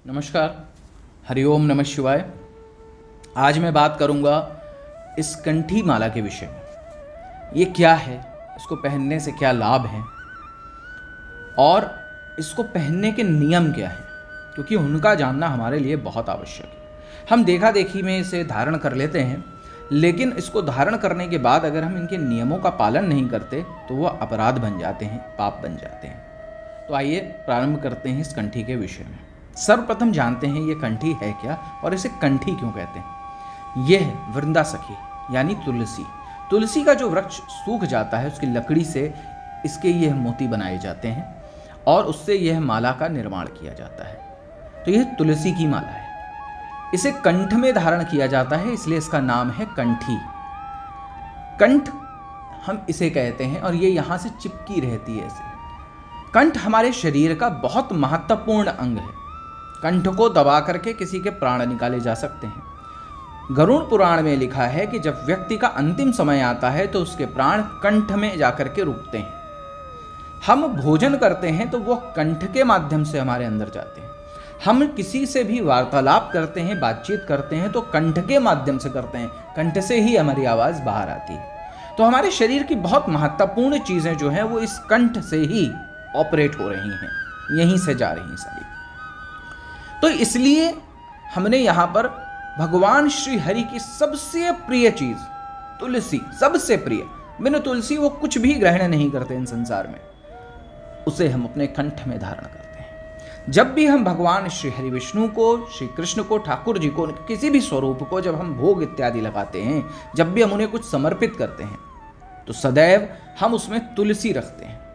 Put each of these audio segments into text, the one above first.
नमस्कार, हरिओम नमः शिवाय। आज मैं बात करूंगा इस कंठी माला के विषय में। ये क्या है, इसको पहनने से क्या लाभ हैं और इसको पहनने के नियम क्या हैं, क्योंकि उनका जानना हमारे लिए बहुत आवश्यक है। हम देखा देखी में इसे धारण कर लेते हैं, लेकिन इसको धारण करने के बाद अगर हम इनके नियमों का पालन नहीं करते तो वह अपराध बन जाते हैं, पाप बन जाते हैं। तो आइए प्रारंभ करते हैं इस कंठी के विषय में। सर्वप्रथम जानते हैं ये कंठी है क्या और इसे कंठी क्यों कहते हैं। यह है वृंदासखी यानी तुलसी। तुलसी का जो वृक्ष सूख जाता है उसकी लकड़ी से इसके यह मोती बनाए जाते हैं और उससे यह माला का निर्माण किया जाता है। तो यह तुलसी की माला है। इसे कंठ में धारण किया जाता है, इसलिए इसका नाम है कंठी। कंठ हम इसे कहते हैं और ये यहाँ से चिपकी रहती है ऐसे। कंठ हमारे शरीर का बहुत महत्वपूर्ण अंग है। कंठ को दबा करके किसी के प्राण निकाले जा सकते हैं। गरुड़ पुराण में लिखा है कि जब व्यक्ति का अंतिम समय आता है तो उसके प्राण कंठ में जाकर के रुकते हैं। हम भोजन करते हैं तो वो कंठ के माध्यम से हमारे अंदर जाते हैं। हम किसी से भी वार्तालाप करते हैं, बातचीत करते हैं तो कंठ के माध्यम से करते हैं। कंठ से ही हमारी आवाज़ बाहर आती है। तो हमारे शरीर की बहुत महत्वपूर्ण चीज़ें जो हैं वो इस कंठ से ही ऑपरेट हो रही हैं, यहीं से जा रही हैं सारी। तो इसलिए हमने यहाँ पर भगवान श्री हरि की सबसे प्रिय चीज तुलसी, सबसे प्रिय, बिना तुलसी वो कुछ भी ग्रहण नहीं करते इन संसार में, उसे हम अपने कंठ में धारण करते हैं। जब भी हम भगवान श्री हरि विष्णु को, श्री कृष्ण को, ठाकुर जी को, किसी भी स्वरूप को जब हम भोग इत्यादि लगाते हैं, जब भी हम उन्हें कुछ समर्पित करते हैं तो सदैव हम उसमें तुलसी रखते हैं।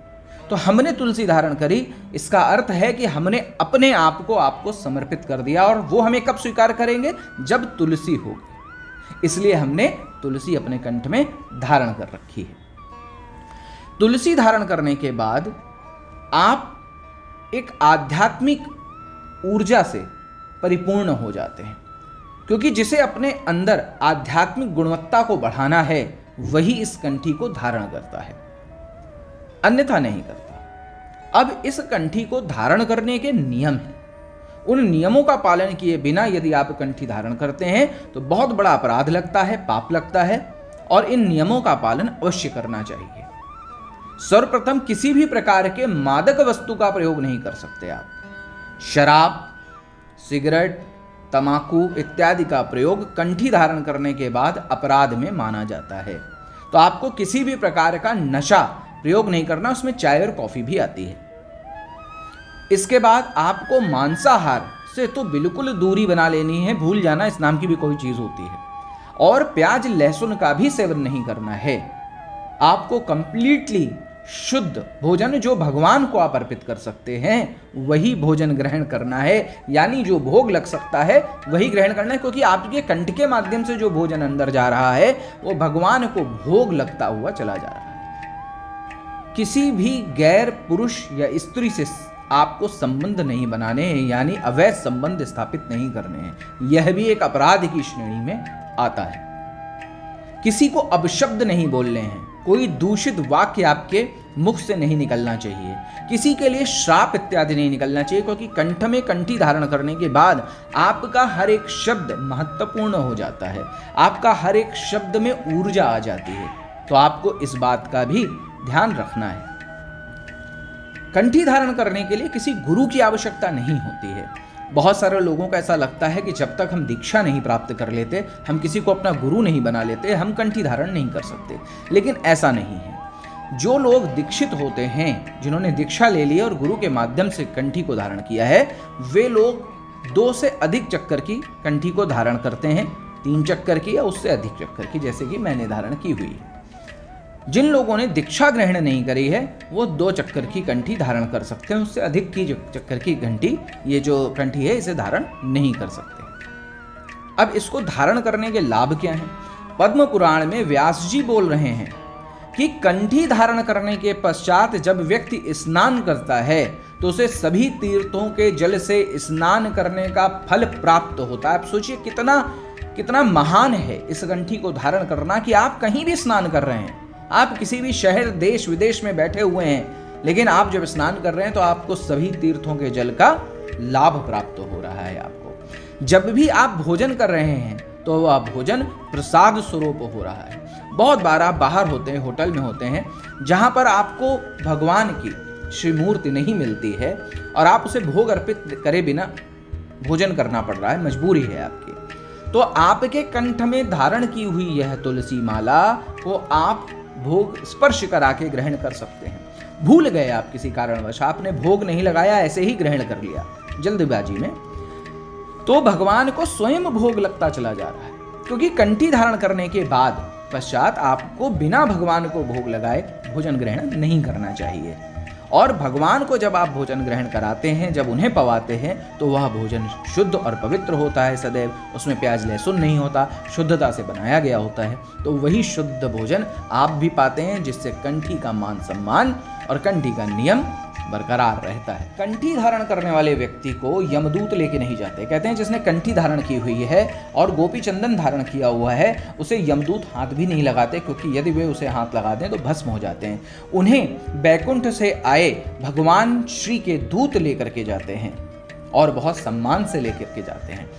तो हमने तुलसी धारण करी, इसका अर्थ है कि हमने अपने आप को आपको समर्पित कर दिया। और वो हमें कब स्वीकार करेंगे? जब तुलसी होगी। इसलिए हमने तुलसी अपने कंठ में धारण कर रखी है। तुलसी धारण करने के बाद आप एक आध्यात्मिक ऊर्जा से परिपूर्ण हो जाते हैं, क्योंकि जिसे अपने अंदर आध्यात्मिक गुणवत्ता को बढ़ाना है वही इस कंठी को धारण करता है, अन्यथा नहीं करता। अब इस कंठी को धारण करने के नियम हैं। उन नियमों का पालन किए बिना यदि आप कंठी धारण करते हैं तो बहुत बड़ा अपराध लगता है, पाप लगता है, और इन नियमों का पालन अवश्य करना चाहिए। सर्वप्रथम किसी भी प्रकार के मादक वस्तु का प्रयोग नहीं कर सकते आप। शराब, सिगरेट, तंबाकू इत्यादि का प्रयोग कंठी धारण करने के बाद अपराध में माना जाता है। तो आपको किसी भी प्रकार का नशा प्रयोग नहीं करना, उसमें चाय और कॉफी भी आती है। इसके बाद आपको मांसाहार से तो बिल्कुल दूरी बना लेनी है, भूल जाना इस नाम की भी कोई चीज होती है। और प्याज लहसुन का भी सेवन नहीं करना है। आपको कंप्लीटली शुद्ध भोजन, जो भगवान को आप अर्पित कर सकते हैं, वही भोजन ग्रहण करना है। यानी जो भोग लग सकता है वही ग्रहण करना है, क्योंकि आपके कंठ के माध्यम से जो भोजन अंदर जा रहा है वो भगवान को भोग लगता हुआ चला जा रहा है। किसी भी गैर पुरुष या स्त्री से आपको संबंध नहीं बनाने हैं, यानी अवैध संबंध स्थापित नहीं करने हैं। यह भी एक अपराध की श्रेणी में आता है। किसी को अपशब्द नहीं बोलने हैं, कोई दूषित वाक्य आपके मुख से नहीं निकलना चाहिए, किसी के लिए श्राप इत्यादि नहीं निकलना चाहिए, क्योंकि कंठ में कंठी धारण करने के बाद आपका हर एक शब्द महत्वपूर्ण हो जाता है। आपका हर एक शब्द में ऊर्जा आ जाती है। तो आपको इस बात का भी ध्यान रखना है। कंठी धारण करने के लिए किसी गुरु की आवश्यकता नहीं होती है। बहुत सारे लोगों को ऐसा लगता है कि जब तक हम दीक्षा नहीं प्राप्त कर लेते, हम किसी को अपना गुरु नहीं बना लेते, हम कंठी धारण नहीं कर सकते। लेकिन ऐसा नहीं है। जो लोग दीक्षित होते हैं, जिन्होंने दीक्षा ले ली और गुरु के माध्यम से कंठी को धारण किया है, वे लोग 2 से अधिक चक्कर की कंठी को धारण करते हैं, 3 चक्कर की या उससे अधिक चक्कर की, जैसे कि मैंने धारण की हुई है। जिन लोगों ने दीक्षा ग्रहण नहीं करी है वो 2 चक्कर की कंठी धारण कर सकते हैं, उससे अधिक की चक्कर की घंटी, ये जो कंठी है, इसे धारण नहीं कर सकते। अब इसको धारण करने के लाभ क्या हैं? पद्म पुराण में व्यास जी बोल रहे हैं कि कंठी धारण करने के पश्चात जब व्यक्ति स्नान करता है तो उसे सभी तीर्थों के जल से स्नान करने का फल प्राप्त होता है। आप सोचिए कितना महान है इस कंठी को धारण करना, कि आप कहीं भी स्नान कर रहे हैं, आप किसी भी शहर, देश विदेश में बैठे हुए हैं, लेकिन आप जब स्नान कर रहे हैं तो आपको सभी तीर्थों के जल का लाभ प्राप्त हो रहा है आपको। जब भी आप भोजन कर रहे हैं तो वह भोजन प्रसाद स्वरूप हो रहा है। बहुत बार आप बाहर होते हैं, होटल में होते हैं, जहाँ पर आपको भगवान की श्री मूर्ति नहीं मिलती है और आप उसे भोग अर्पित करे बिना भोजन करना पड़ रहा है, मजबूरी है आपकी, तो आपके कंठ में धारण की हुई यह तुलसी माला को आप भोग स्पर्श करा के ग्रहण कर सकते हैं। भूल गए आप किसी कारणवश, आपने भोग नहीं लगाया, ऐसे ही ग्रहण कर लिया जल्दबाजी में, तो भगवान को स्वयं भोग लगता चला जा रहा है, क्योंकि कंठी धारण करने के बाद पश्चात आपको बिना भगवान को भोग लगाए भोजन ग्रहण नहीं करना चाहिए। और भगवान को जब आप भोजन ग्रहण कराते हैं, जब उन्हें पवाते हैं, तो वह भोजन शुद्ध और पवित्र होता है सदैव, उसमें प्याज लहसुन नहीं होता, शुद्धता से बनाया गया होता है। तो वही शुद्ध भोजन आप भी पाते हैं, जिससे कंठी का मान सम्मान और कंठी का नियम बरकरार रहता है। कंठी धारण करने वाले व्यक्ति को यमदूत लेके नहीं जाते। कहते हैं जिसने कंठी धारण की हुई है और गोपी चंदन धारण किया हुआ है, उसे यमदूत हाथ भी नहीं लगाते, क्योंकि यदि वे उसे हाथ लगा दें तो भस्म हो जाते हैं। उन्हें बैकुंठ से आए भगवान श्री के दूत लेकर के जाते हैं और बहुत सम्मान से लेकर के जाते हैं।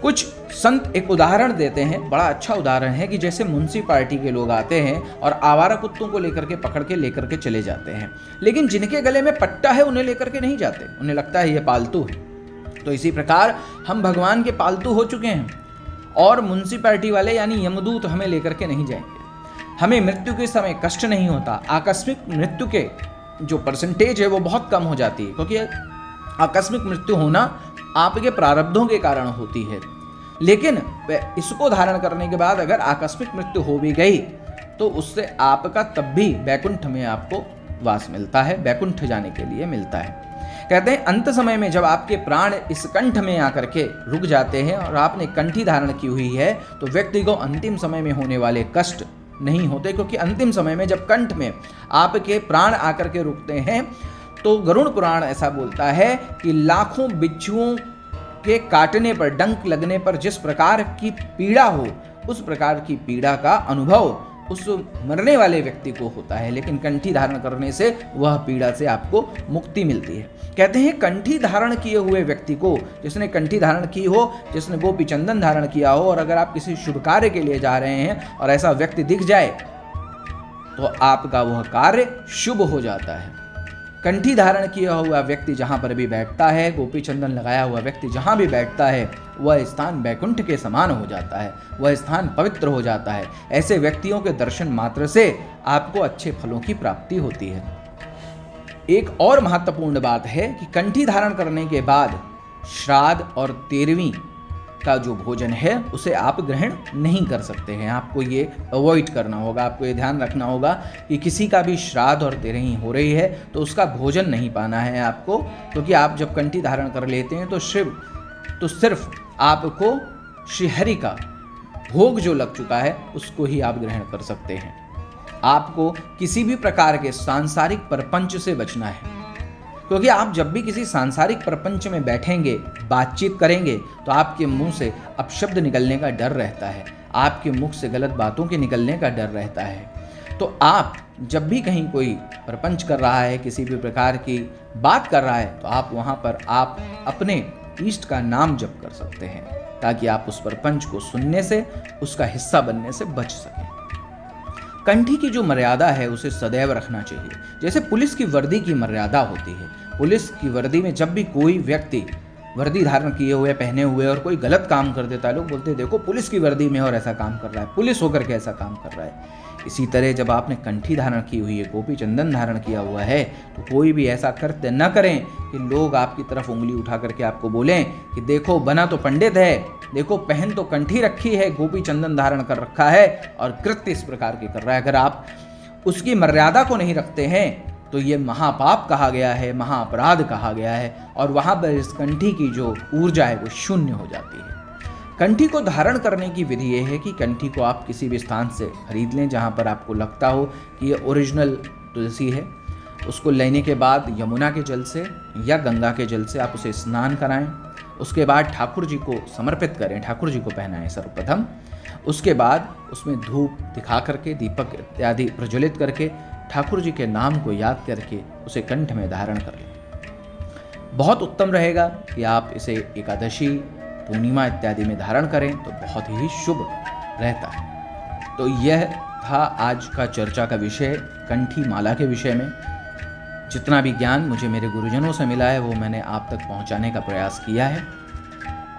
कुछ संत एक उदाहरण देते हैं, बड़ा अच्छा उदाहरण है, कि जैसे म्युनिसिपैलिटी के लोग आते हैं और आवारा कुत्तों को लेकर के पकड़ के लेकर के चले जाते हैं, लेकिन जिनके गले में पट्टा है उन्हें लेकर के नहीं जाते, उन्हें लगता है ये पालतू है। तो इसी प्रकार हम भगवान के पालतू हो चुके हैं और म्युनिसिपैलिटी वाले यानी यमदूत हमें लेकर के नहीं जाएंगे। हमें मृत्यु के समय कष्ट नहीं होता, आकस्मिक मृत्यु के जो परसेंटेज है वो बहुत कम हो जाती है, क्योंकि आकस्मिक मृत्यु होना आपके प्रारब्धों के कारण होती है। लेकिन इसको धारण करने के बाद अगर आकस्मिक मृत्यु हो भी गई तो उससे आपका तब भी बैकुंठ में आपको वास मिलता है, बैकुंठ जाने के लिए मिलता है। कहते हैं अंत समय में जब आपके प्राण इस कंठ में आकर के रुक जाते हैं और आपने कंठी धारण की हुई है, तो व्यक्ति को अंतिम समय में होने वाले कष्ट नहीं होते, क्योंकि अंतिम समय में जब कंठ में आपके प्राण आकर के रुकते हैं तो गरुड़ पुराण ऐसा बोलता है कि लाखों बिच्छुओं के काटने पर, डंक लगने पर जिस प्रकार की पीड़ा हो, उस प्रकार की पीड़ा का अनुभव उस मरने वाले व्यक्ति को होता है, लेकिन कंठी धारण करने से वह पीड़ा से आपको मुक्ति मिलती है। कहते हैं कंठी धारण किए हुए व्यक्ति को, जिसने कंठी धारण की हो, जिसने गोपी चंदन धारण किया हो, और अगर आप किसी शुभ कार्य के लिए जा रहे हैं और ऐसा व्यक्ति दिख जाए तो आपका वह कार्य शुभ हो जाता है। कंठी धारण किया हुआ व्यक्ति जहाँ पर भी बैठता है, गोपी चंदन लगाया हुआ व्यक्ति जहाँ भी बैठता है, वह स्थान बैकुंठ के समान हो जाता है, वह स्थान पवित्र हो जाता है। ऐसे व्यक्तियों के दर्शन मात्र से आपको अच्छे फलों की प्राप्ति होती है। एक और महत्वपूर्ण बात है कि कंठी धारण करने के बाद श्राद्ध और 13वीं का जो भोजन है उसे आप ग्रहण नहीं कर सकते हैं। आपको ये अवॉइड करना होगा, आपको ये ध्यान रखना होगा कि किसी का भी श्राद्ध और 13वीं हो रही है तो उसका भोजन नहीं पाना है आपको, क्योंकि आप जब कंठी धारण कर लेते हैं तो सिर्फ आपको श्रीहरि का भोग जो लग चुका है उसको ही आप ग्रहण कर सकते हैं। आपको किसी भी प्रकार के सांसारिक प्रपंच से बचना है, क्योंकि आप जब भी किसी सांसारिक प्रपंच में बैठेंगे, बातचीत करेंगे, तो आपके मुंह से अपशब्द निकलने का डर रहता है, आपके मुख से गलत बातों के निकलने का डर रहता है। तो आप जब भी कहीं कोई प्रपंच कर रहा है, किसी भी प्रकार की बात कर रहा है, तो आप वहाँ पर आप अपने इष्ट का नाम जप कर सकते हैं, ताकि आप उस प्रपंच को सुनने से, उसका हिस्सा बनने से बच सकें। कंठी की जो मर्यादा है उसे सदैव रखना चाहिए। जैसे पुलिस की वर्दी की मर्यादा होती है, पुलिस की वर्दी में जब भी कोई व्यक्ति वर्दी धारण किए हुए, पहने हुए और कोई गलत काम कर देता है, लोग बोलते हैं देखो पुलिस की वर्दी में और ऐसा काम कर रहा है, पुलिस होकर के ऐसा काम कर रहा है। इसी तरह जब आपने कंठी धारण की हुई है, गोपी चंदन धारण किया हुआ है, तो कोई भी ऐसा कृत्य न करें कि लोग आपकी तरफ उंगली उठा करके आपको बोलें कि देखो बना तो पंडित है, देखो पहन तो कंठी रखी है, गोपी चंदन धारण कर रखा है और कृत्य इस प्रकार के कर रहा है। अगर आप उसकी मर्यादा को नहीं रखते हैं तो ये महापाप कहा गया है, महाअपराध कहा गया है, और वहाँ पर इस कंठी की जो ऊर्जा है वो शून्य हो जाती है। कंठी को धारण करने की विधि ये है कि कंठी को आप किसी भी स्थान से खरीद लें जहाँ पर आपको लगता हो कि ये ओरिजिनल तुलसी है। उसको लेने के बाद यमुना के जल से या गंगा के जल से आप उसे स्नान कराएं। उसके बाद ठाकुर जी को समर्पित करें, ठाकुर जी को पहनाएं सर्वप्रथम। उसके बाद उसमें धूप दिखा करके, दीपक इत्यादि प्रज्वलित करके ठाकुर जी के नाम को याद करके उसे कंठ में धारण कर लें। बहुत उत्तम रहेगा कि आप इसे एकादशी, पूर्णिमा इत्यादि में धारण करें तो बहुत ही शुभ रहता है। तो यह था आज का चर्चा का विषय, कंठी माला के विषय में। जितना भी ज्ञान मुझे मेरे गुरुजनों से मिला है वो मैंने आप तक पहुंचाने का प्रयास किया है,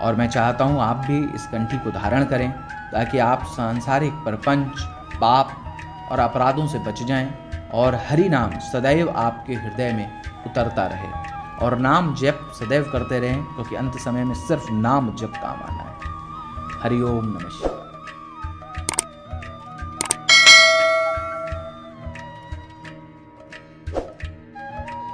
और मैं चाहता हूं आप भी इस कंठी को धारण करें ताकि आप सांसारिक प्रपंच, पाप और अपराधों से बच जाएं और हरि नाम सदैव आपके हृदय में उतरता रहे, और नाम जप सदैव करते रहें, क्योंकि अंत समय में सिर्फ नाम जप काम आना है। हरि ओम नमः शिवाय।